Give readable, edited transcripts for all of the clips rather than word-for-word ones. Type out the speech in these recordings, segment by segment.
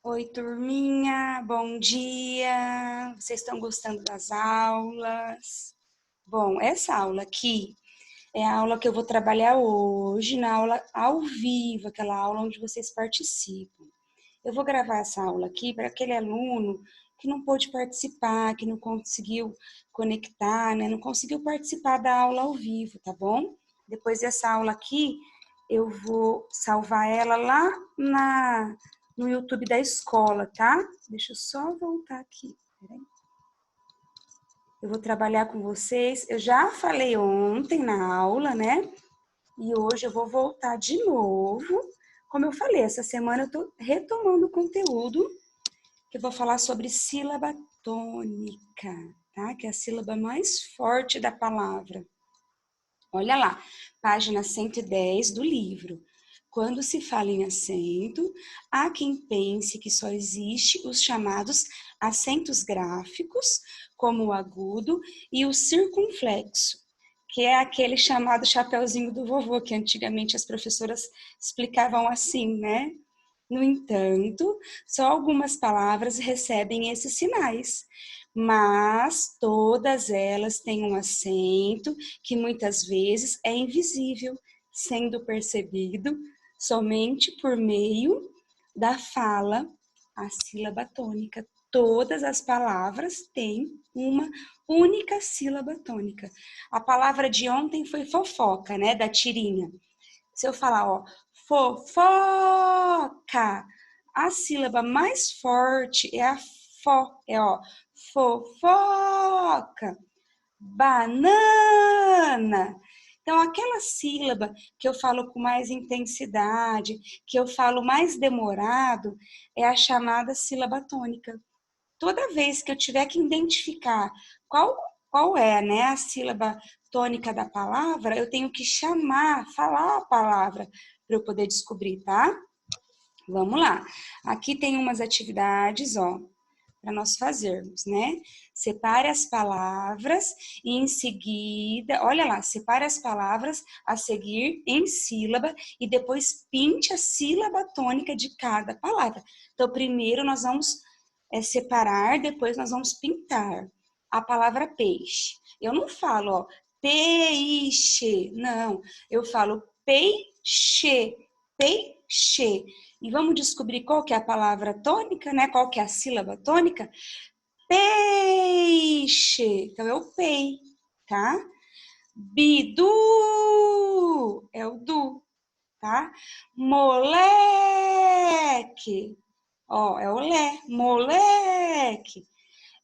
Oi, turminha, bom dia! Vocês estão gostando das aulas? Bom, essa aula aqui é a aula que eu vou trabalhar hoje, na aula ao vivo, aquela aula onde vocês participam. Eu vou gravar essa aula aqui para aquele aluno que não pôde participar, que não conseguiu conectar, né? Não conseguiu participar da aula ao vivo, tá bom? Depois dessa aula aqui, eu vou salvar ela lá no YouTube da escola, tá? Deixa eu só voltar aqui, peraí. Eu vou trabalhar com vocês. Eu já falei ontem na aula, né? E hoje eu vou voltar de novo. Como eu falei, essa semana eu tô retomando o conteúdo que eu vou falar sobre sílaba tônica, tá? Que é a sílaba mais forte da palavra. Olha lá, página 110 do livro. Quando se fala em acento, há quem pense que só existe os chamados acentos gráficos, como o agudo e o circunflexo, que é aquele chamado chapeuzinho do vovô, que antigamente as professoras explicavam assim, né? No entanto, só algumas palavras recebem esses sinais, mas todas elas têm um acento que muitas vezes é invisível, sendo percebido somente por meio da fala, a sílaba tônica. Todas as palavras têm uma única sílaba tônica. A palavra de ontem foi fofoca, né, da tirinha. Se eu falar, ó, fofoca, a sílaba mais forte é a fó, ó, fofoca, banana. Então, aquela sílaba que eu falo com mais intensidade, que eu falo mais demorado, é a chamada sílaba tônica. Toda vez que eu tiver que identificar qual, qual é, né, a sílaba tônica da palavra, eu tenho que chamar, falar a palavra para eu poder descobrir, tá? Vamos lá. Aqui tem umas atividades, ó, para nós fazermos, né? Separe as palavras e em seguida, olha lá, separe as palavras a seguir em sílaba e depois pinte a sílaba tônica de cada palavra. Então, primeiro nós vamos separar, depois nós vamos pintar a palavra peixe. Eu não falo, ó, peixe, não. Eu falo peixe, peixe. E vamos descobrir qual que é a palavra tônica, né? Qual que é a sílaba tônica? Peixe. Então, é o pei, tá? Bidu é o du, tá? Moleque, ó, é o lé, moleque.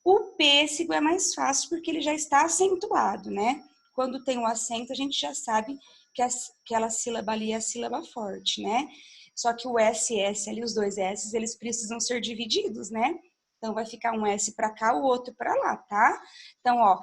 O pêssego é mais fácil porque ele já está acentuado, né? Quando tem o acento, a gente já sabe que aquela sílaba ali é a sílaba forte, né? Só que o S e S ali, os dois S, eles precisam ser divididos, né? Então, vai ficar um S para cá, o outro para lá, tá? Então, ó,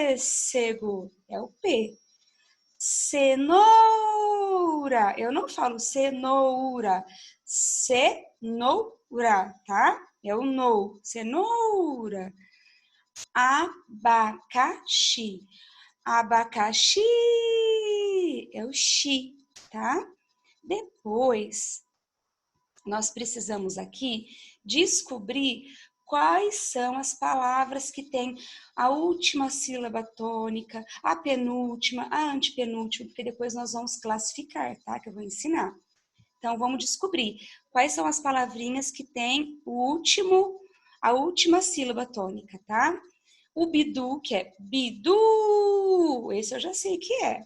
pêssego é o P. Cenoura, eu não falo cenoura, cenoura, tá? É o no, cenoura. Abacaxi, abacaxi é o xi, tá? Depois, nós precisamos aqui descobrir quais são as palavras que têm a última sílaba tônica, a penúltima, a antepenúltima, porque depois nós vamos classificar, tá? Que eu vou ensinar. Então, vamos descobrir quais são as palavrinhas que têm a última sílaba tônica, tá? O bidu, que é bidu, esse eu já sei que é.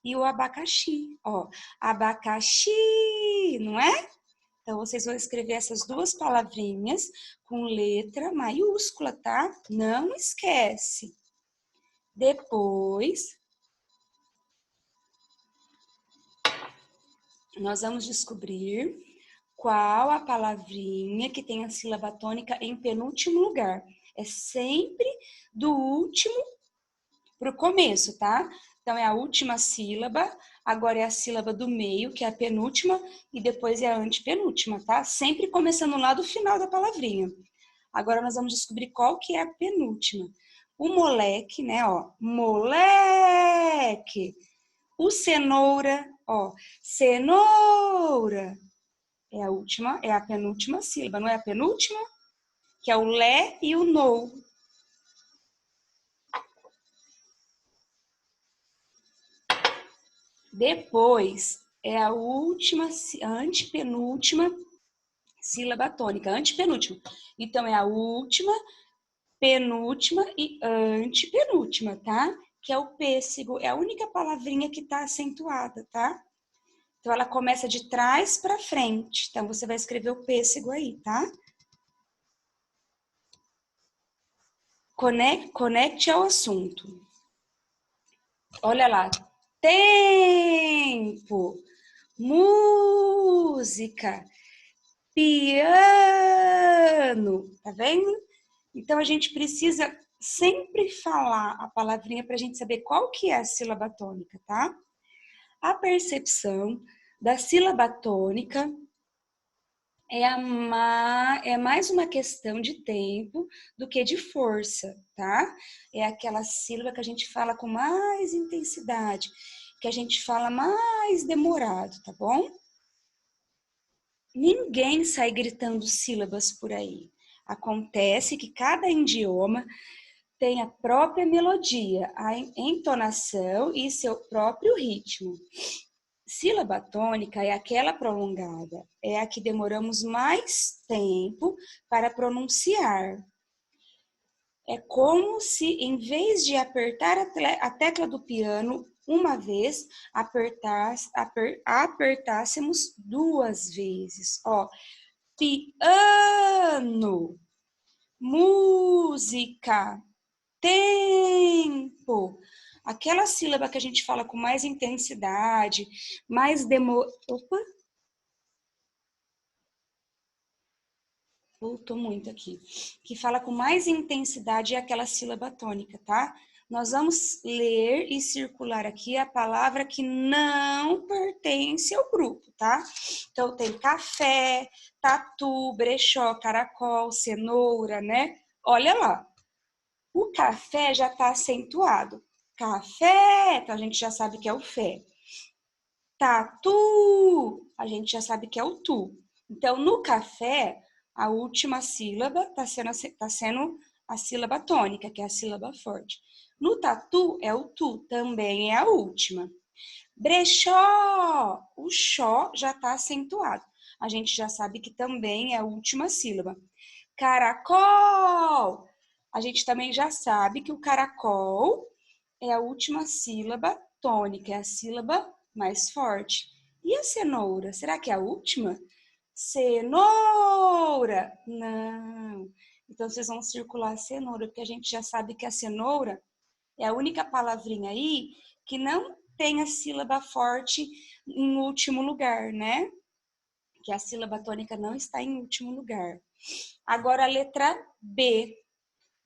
E o abacaxi, ó, abacaxi, não é? Então, vocês vão escrever essas duas palavrinhas com letra maiúscula, tá? Não esquece. Depois, nós vamos descobrir qual a palavrinha que tem a sílaba tônica em penúltimo lugar. É sempre do último para o começo, tá? Então, é a última sílaba, agora é a sílaba do meio, que é a penúltima, e depois é a antepenúltima, tá? Sempre começando lá do final da palavrinha. Agora, nós vamos descobrir qual que é a penúltima. O moleque, né, ó, moleque. O cenoura, ó, cenoura. É a última, é a penúltima sílaba, não é a penúltima? Que é o lé e o no. Depois é a última, a antepenúltima sílaba tônica, antepenúltima. Então é a última, penúltima e antepenúltima, tá? Que é o pêssego, é a única palavrinha que tá acentuada, tá? Então ela começa de trás para frente. Então você vai escrever o pêssego aí, tá? Conecte ao assunto. Olha lá. Tempo, música, piano. Tá vendo? Então a gente precisa sempre falar a palavrinha para a gente saber qual que é a sílaba tônica, tá? A percepção da sílaba tônica é mais uma questão de tempo do que de força, tá? É aquela sílaba que a gente fala com mais intensidade, que a gente fala mais demorado, tá bom? Ninguém sai gritando sílabas por aí. Acontece que cada idioma tem a própria melodia, a entonação e seu próprio ritmo. Sílaba tônica é aquela prolongada, é a que demoramos mais tempo para pronunciar. É como se, em vez de apertar a tecla do piano uma vez, apertássemos duas vezes. Ó, piano, música, tempo. Aquela sílaba que a gente fala com mais intensidade, mais Opa! Voltou muito aqui. Que fala com mais intensidade é aquela sílaba tônica, tá? Nós vamos ler e circular aqui a palavra que não pertence ao grupo, tá? Então, tem café, tatu, brechó, caracol, cenoura, né? Olha lá. O café já tá acentuado. Café, então a gente já sabe que é o fé. Tatu, a gente já sabe que é o tu. Então, no café, a última sílaba tá sendo a sílaba tônica, que é a sílaba forte. No tatu, é o tu, também é a última. Brechó, o xó já está acentuado. A gente já sabe que também é a última sílaba. Caracol, a gente também já sabe que o caracol é a última sílaba tônica, é a sílaba mais forte. E a cenoura, será que é a última? Cenoura! Não. Então vocês vão circular a cenoura, porque a gente já sabe que a cenoura é a única palavrinha aí que não tem a sílaba forte em último lugar, né? Que a sílaba tônica não está em último lugar. Agora a letra B.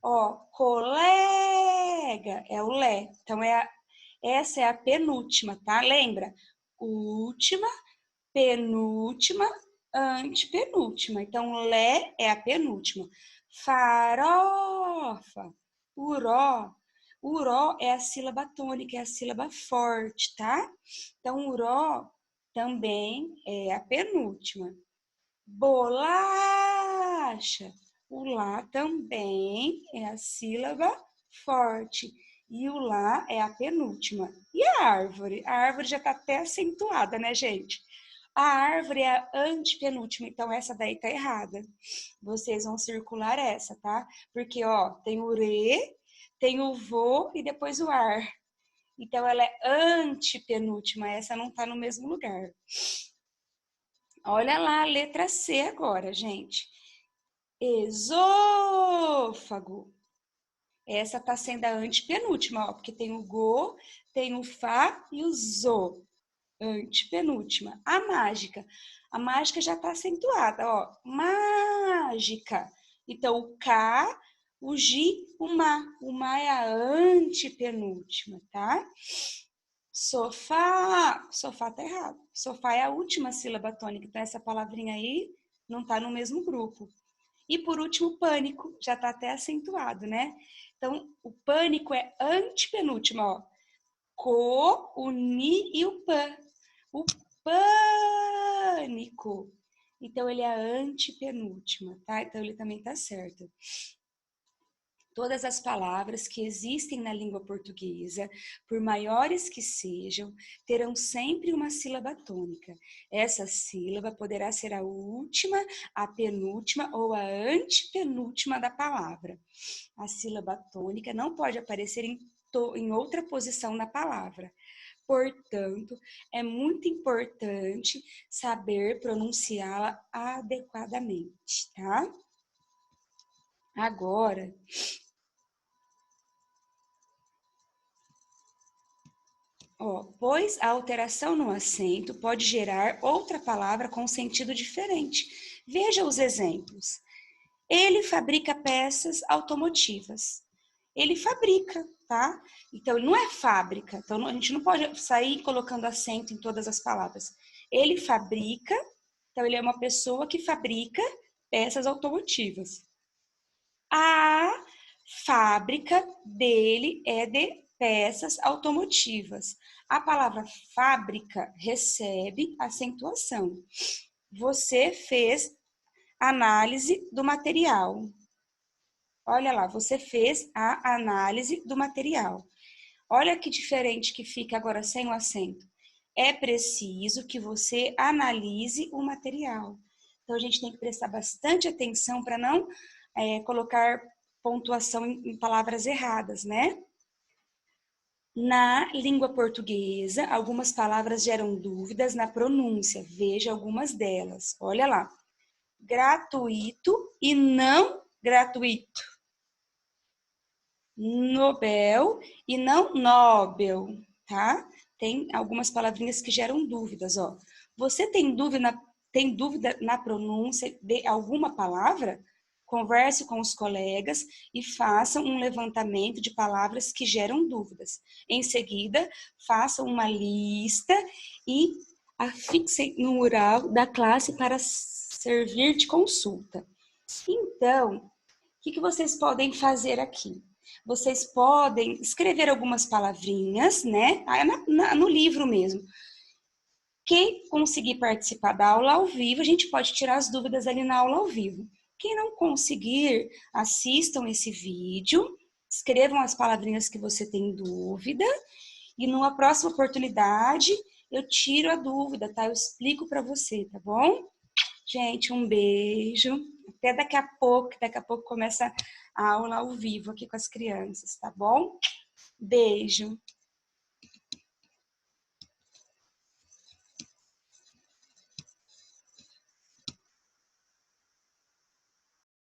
Ó, colega é o lé. Então essa é a penúltima, tá? Lembra? Última, penúltima, antepenúltima. Então lé é a penúltima. Farofa, uró. Uró é a sílaba tônica, é a sílaba forte, tá? Então uró também é a penúltima. Bolacha. O lá também é a sílaba forte. E o lá é a penúltima. E a árvore? A árvore já está até acentuada, né, gente? A árvore é a antepenúltima, então essa daí tá errada. Vocês vão circular essa, tá? Porque, ó, tem o re, tem o vo e depois o ar. Então ela é antepenúltima, essa não tá no mesmo lugar. Olha lá a letra C agora, gente. Esôfago. Essa tá sendo a antepenúltima, ó, porque tem o go, tem o fá e o zo. Antepenúltima. A mágica. A mágica já tá acentuada, ó. Mágica. Então, o K, o G, o má. O má é a antepenúltima, tá? Sofá. Sofá tá errado. Sofá é a última sílaba tônica. Então, essa palavrinha aí não tá no mesmo grupo. E por último, pânico, já está até acentuado, né? Então, o pânico é antepenúltimo, ó. Co, o ni e o pan. O pânico. Então, ele é a antepenúltima, tá? Então, ele também tá certo. Todas as palavras que existem na língua portuguesa, por maiores que sejam, terão sempre uma sílaba tônica. Essa sílaba poderá ser a última, a penúltima ou a antepenúltima da palavra. A sílaba tônica não pode aparecer em outra posição na palavra. Portanto, é muito importante saber pronunciá-la adequadamente, tá? Agora, pois a alteração no acento pode gerar outra palavra com sentido diferente. Veja os exemplos. Ele fabrica peças automotivas. Ele fabrica, tá? Então, ele não é fábrica. Então, a gente não pode sair colocando acento em todas as palavras. Ele fabrica, então ele é uma pessoa que fabrica peças automotivas. A fábrica dele é de peças automotivas. A palavra fábrica recebe acentuação. Você fez análise do material. Olha lá, você fez a análise do material. Olha que diferente que fica agora sem o acento. É preciso que você analise o material. Então, a gente tem que prestar bastante atenção para não colocar pontuação em palavras erradas, né? Na língua portuguesa, algumas palavras geram dúvidas na pronúncia. Veja algumas delas. Olha lá. Gratuito e não gratuito. Nobel e não Nobel, tá? Tem algumas palavrinhas que geram dúvidas, ó. Você tem dúvida na pronúncia de alguma palavra? Converse com os colegas e faça um levantamento de palavras que geram dúvidas. Em seguida, faça uma lista e afixe no mural da classe para servir de consulta. Então, o que vocês podem fazer aqui? Vocês podem escrever algumas palavrinhas, né? No livro mesmo. Quem conseguir participar da aula ao vivo, a gente pode tirar as dúvidas ali na aula ao vivo. Quem não conseguir, assistam esse vídeo, escrevam as palavrinhas que você tem dúvida e numa próxima oportunidade eu tiro a dúvida, tá? Eu explico para você, tá bom? Gente, um beijo. Até daqui a pouco, começa a aula ao vivo aqui com as crianças, tá bom? Beijo.